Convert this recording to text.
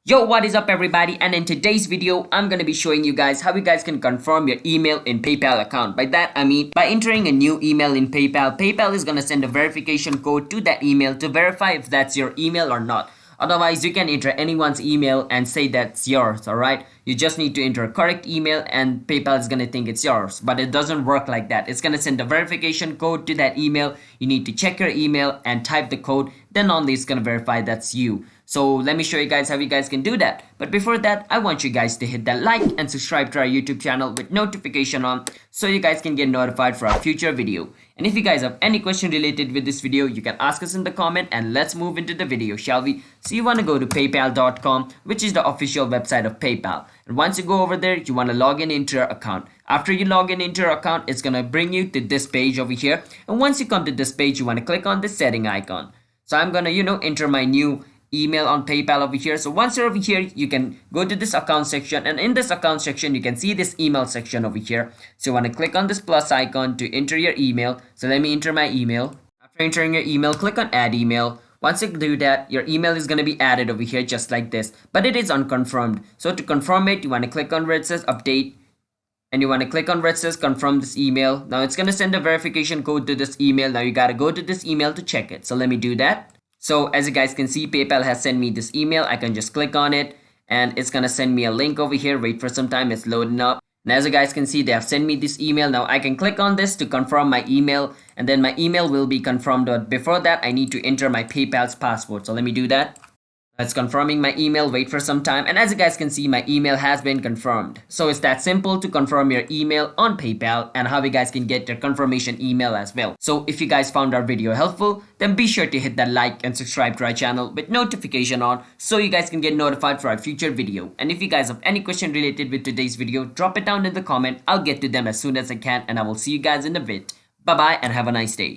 Yo, what is up everybody, and in today's video I'm gonna be showing you guys how you guys can confirm your email in PayPal account. By that I mean by entering a new email in PayPal, PayPal is gonna send a verification code to that email to verify if that's your email or not. Otherwise you can enter anyone's email and say that's yours, alright? You just need to enter a correct email and PayPal is gonna think it's yours. But it doesn't work like that. It's gonna send a verification code to that email. You need to check your email and type the code, then only it's gonna verify that's you. So let me show you guys how you guys can do that. But before that, I want you guys to hit that like and subscribe to our YouTube channel with notification on so you guys can get notified for our future video. And if you guys have any question related with this video, you can ask us in the comment and let's move into the video, shall we? So you want to go to paypal.com, which is the official website of PayPal. And once you go over there, you want to log in into your account. After you log in into your account, it's going to bring you to this page over here. And once you come to this page, you want to click on the setting icon. So I'm going to, enter my new email on PayPal over here. So once you're over here, you can go to this account section, and in this account section you can see this email section over here. So you want to click on this plus icon to enter your email. So let me enter my email. After entering your email, click on add email. Once you do that, your email is going to be added over here just like this, but it is unconfirmed. So to confirm it, you want to click on where it says update, and you want to click on where it says confirm this email. Now it's going to send a verification code to this email. Now you got to go to this email to check it. So let me do that. So as you guys can see, PayPal has sent me this email. I can just click on it and it's gonna send me a link over here. Wait for some time, it's loading up. And as you guys can see, they have sent me this email. Now I can click on this to confirm my email, and then my email will be confirmed. But before that, I need to enter my PayPal's password. So let me do that. It's confirming my email. Wait for some time, and as you guys can see, my email has been confirmed. So it's that simple to confirm your email on PayPal, and how you guys can get your confirmation email as well. So if you guys found our video helpful, then be sure to hit that like and subscribe to our channel with notification on so you guys can get notified for our future video. And if you guys have any question related with today's video, drop it down in the comment. I'll get to them as soon as I can, and I will see you guys in a bit. Bye bye and have a nice day.